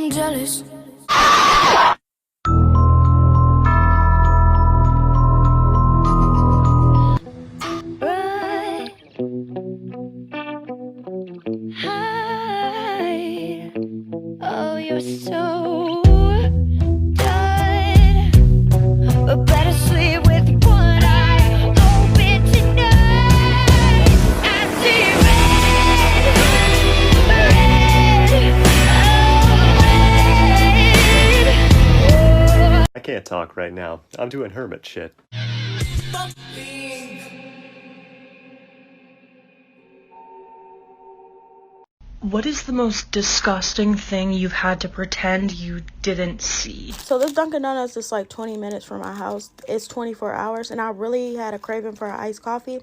I'm jealous. Right. High. Oh, you're so done. But better sleep with one eye open tonight. I see red, red, oh, red. I can't talk right now. I'm doing hermit shit. What is the most disgusting thing you've had to pretend you didn't see? So this Dunkin' Donuts is like 20 minutes from my house. It's 24 hours, and I really had a craving for an iced coffee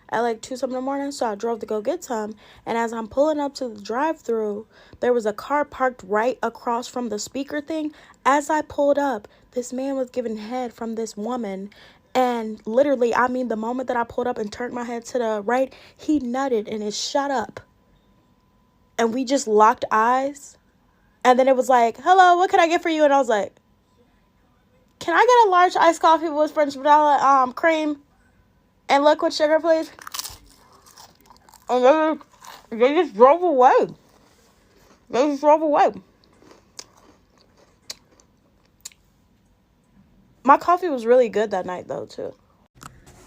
at like 2 something in the morning, so I drove to go get some. And as I'm pulling up to the drive-thru, there was a car parked right across from the speaker thing. As I pulled up, this man was giving head from this woman, and literally, I mean, the moment that I pulled up and turned my head to the right, he nutted and it shut up. And we just locked eyes. And then it was like, hello, what can I get for you? And I was like, can I get a large iced coffee with French vanilla cream and liquid sugar, please? And they just drove away. They just drove away. My coffee was really good that night, though, too.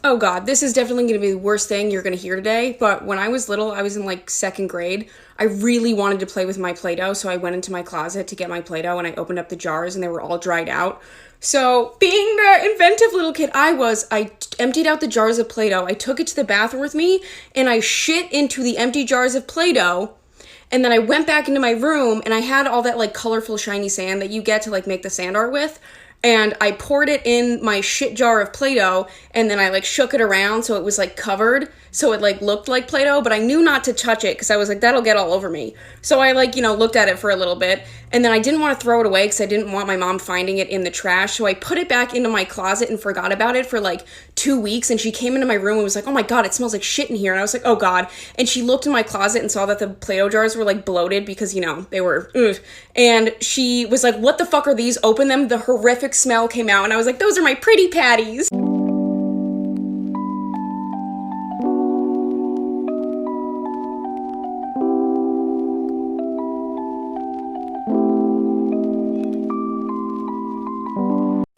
Oh God, this is definitely going to be the worst thing you're going to hear today, but when I was little, I was in like 2nd grade, I really wanted to play with my Play-Doh, so I went into my closet to get my Play-Doh, and I opened up the jars, and they were all dried out. So, being the inventive little kid I emptied out the jars of Play-Doh, I took it to the bathroom with me, and I shit into the empty jars of Play-Doh, and then I went back into my room, and I had all that like colorful shiny sand that you get to like make the sand art with, and I poured it in my shit jar of Play-Doh, and then I like shook it around so it was like covered, so it like looked like Play-Doh, but I knew not to touch it because I was like, that'll get all over me. So I like, looked at it for a little bit, and then I didn't want to throw it away because I didn't want my mom finding it in the trash, so I put it back into my closet and forgot about it for like 2 weeks, and she came into my room and was like, oh my God, it smells like shit in here, and I was like, oh God, and she looked in my closet and saw that the Play-Doh jars were like bloated because, they were, ugh. And she was like, what the fuck are these? Open them, the horrific smell came out, and I was like, those are my pretty patties.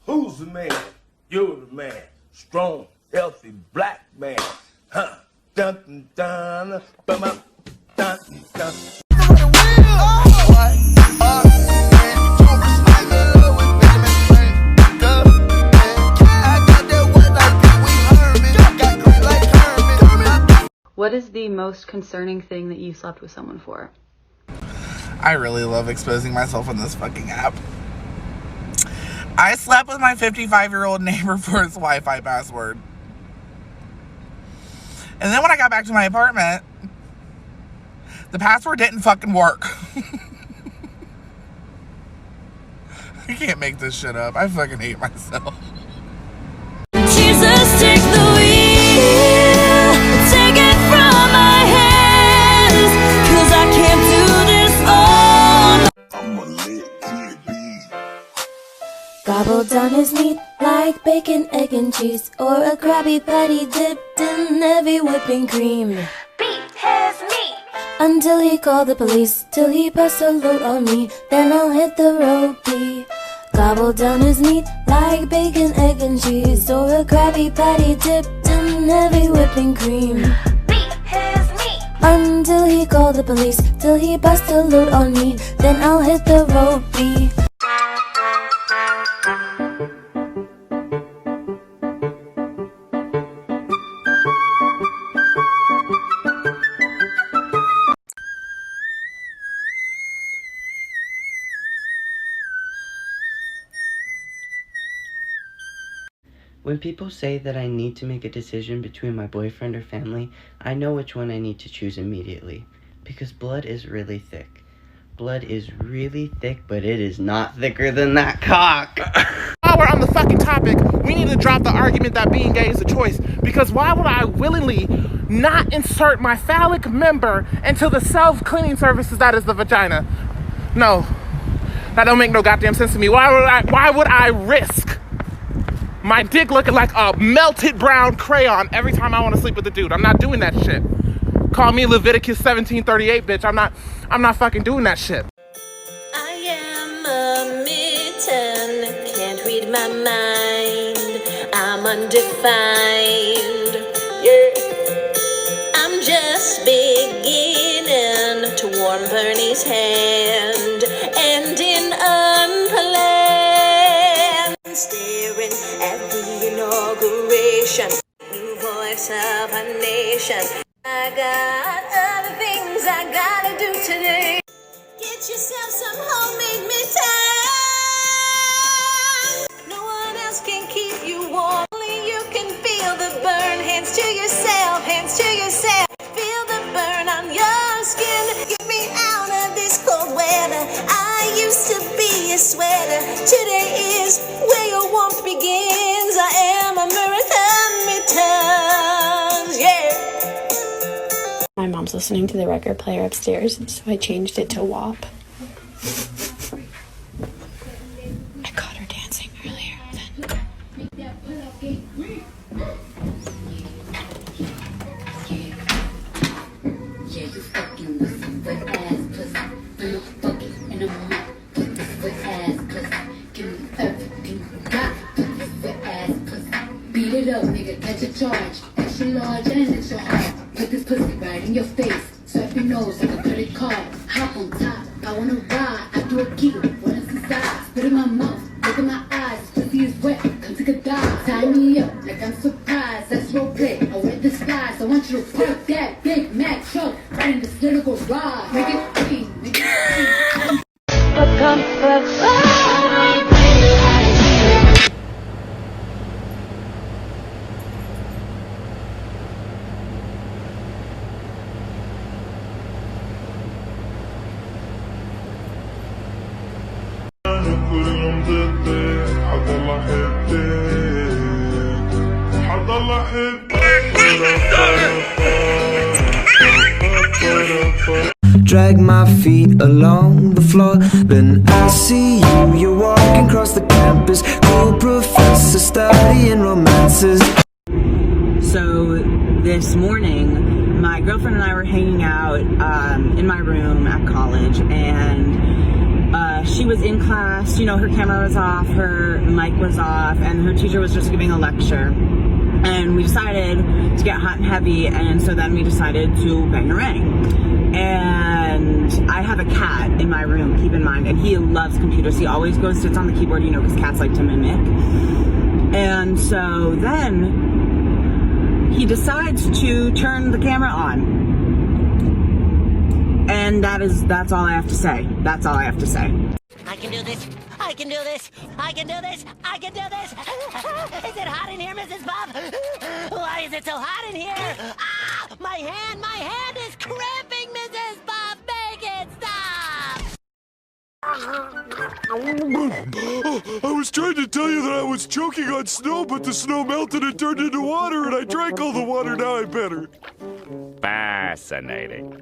Who's the man? You're the man. Strong, healthy, black man. Huh? Dun dun dun. Dun dun dun. What is the most concerning thing that you slept with someone for? I really love exposing myself on this fucking app. I slept with my 55-year-old neighbor for his Wi-Fi password. And then when I got back to my apartment, the password didn't fucking work. I can't make this shit up. I fucking hate myself. Jesus, take the wheel, take it from my hands, 'cause I can't do this all. I'm a lit kid. Gobble down his meat like bacon, egg, and cheese, or a Krabby Patty dipped in heavy whipping cream. Beat his meat until he called the police, till he passed a load on me, then I'll hit the road B. Gobble down his meat like bacon, egg, and cheese, or a Krabby Patty dipped in heavy whipping cream. Beat his meat until he called the police, till he passed a load on me, then I'll hit the road B. When people say that I need to make a decision between my boyfriend or family, I know which one I need to choose immediately. Because blood is really thick. Blood is really thick, but it is not thicker than that cock. While we're on the fucking topic, we need to drop the argument that being gay is a choice. Because why would I willingly not insert my phallic member into the self-cleaning services that is the vagina? No. That don't make no goddamn sense to me. Why would I risk my dick looking like a melted brown crayon every time I want to sleep with a dude? I'm not doing that shit. Call me Leviticus 17:38, bitch. I'm not fucking doing that shit. I am a mitten, can't read my mind. I'm undefined. Yeah. I'm just beginning to warm Bernie's hand, and in unplanned, staring at the inauguration, new voice of a nation. I got other things I gotta do today. Get yourself some homemade mittens. No one else can keep you warm. Only you can feel the burn. Hands to yourself, hands to yourself. Feel the burn on your skin. Get me out of this cold weather. I used to be a sweater. Today is where your warmth begins. I am American mittens. Yeah. My mom's listening to the record player upstairs, so I changed it to WAP. I caught her dancing earlier. Beat it up, nigga, catch a charge. Extra large and extra hard. Put this pussy right in your face. Swipe your nose like a credit card. Hop on top, I wanna ride. I do a giggle, what is inside? Spit in my mouth, look in my eyes. This pussy is wet, come take a dive. Tie me up like I'm surprised. That's role play, I wear disguise. I want you to flip that Big Mac truck right in this little garage. Make it clean, make it clean. Drag my feet along the floor, then I see you. You're walking across the campus, cool professor studying romances. So this morning, my girlfriend and I were hanging out in my room at college, and she was in class. You know, her camera was off, her mic was off, and her teacher was just giving a lecture. And we decided to get hot and heavy, and so then we decided to bang a ring. And I have a cat in my room, keep in mind, and he loves computers. He always sits on the keyboard, you know, because cats like to mimic. And so then he decides to turn the camera on. And that's all I have to say. That's all I have to say. I can do this. I can do this. I can do this. I can do this. Is it hot in here, Mrs. Bob? Why is it so hot in here? Ah, my hand is cramping, Mrs. Bob. Make it stop. I was trying to tell you that I was choking on snow, but the snow melted and turned into water, and I drank all the water. Now I'm better. Fascinating.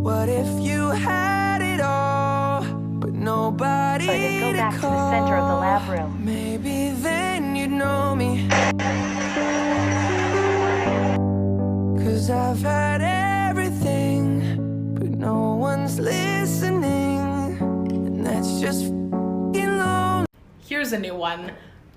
What if you had it all, but nobody Go back to the center of the lab room. Maybe then you'd know me. 'Cause I've had everything, but no one's listening, and that's just f***ing lonely. Here's a new one.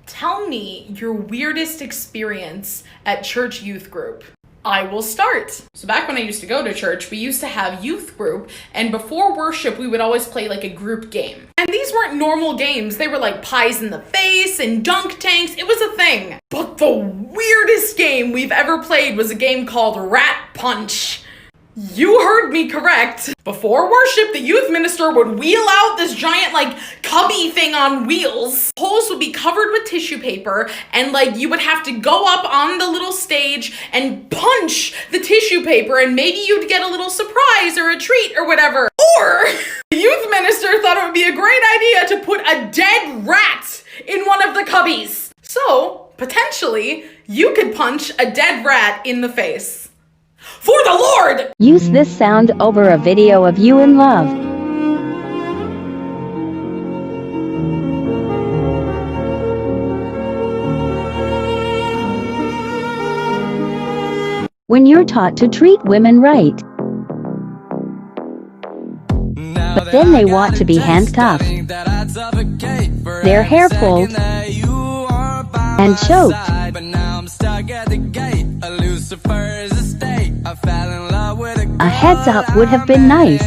Tell me your weirdest experience at church youth group. I will start. So back when I used to go to church, we used to have youth group, and before worship, we would always play like a group game. And these weren't normal games. They were like pies in the face and dunk tanks. It was a thing. But the weirdest game we've ever played was a game called Rat Punch. You heard me correct. Before worship, the youth minister would wheel out this giant like cubby thing on wheels. Holes would be covered with tissue paper, and like you would have to go up on the little stage and punch the tissue paper, and maybe you'd get a little surprise or a treat or whatever. Or the youth minister thought it would be a great idea to put a dead rat in one of the cubbies. So potentially you could punch a dead rat in the face. For the Lord! Use this sound over a video of you in love. When you're taught to treat women right, but then they want to be handcuffed, their hair pulled, and choked. A heads up would have been nice.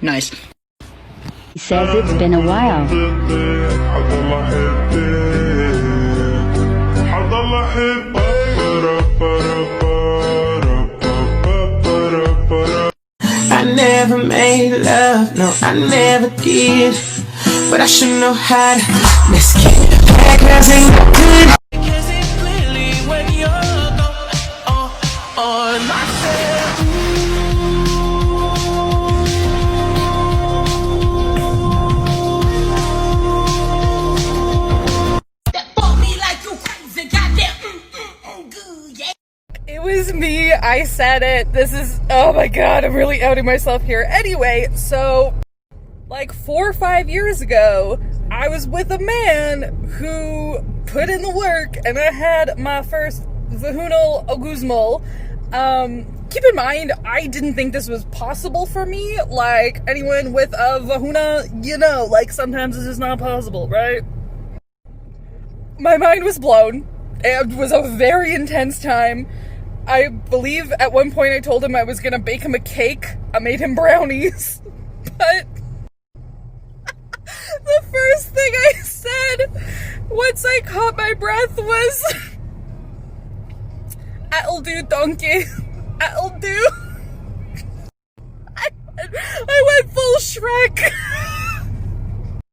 Nice. He says it's been a while. I never made love, no, I never did. But I should know how to miscarry. Because ain't good. Because it's clearly when you're on myself. That bought me like you crazy, goddamn. Good, yeah. It was me, I said it. This is, oh my god, I'm really outing myself here. Anyway, so, like 4 or 5 years ago, I was with a man who put in the work, and I had my first vaginal orgasm. Keep in mind, I didn't think this was possible for me. Like, anyone with a vagina, you know, like, sometimes it's just not possible, right? My mind was blown. It was a very intense time. I believe at one point I told him I was gonna bake him a cake. I made him brownies. But the first thing I said once I caught my breath was, "I'll do, donkey. I'll do." I went full Shrek.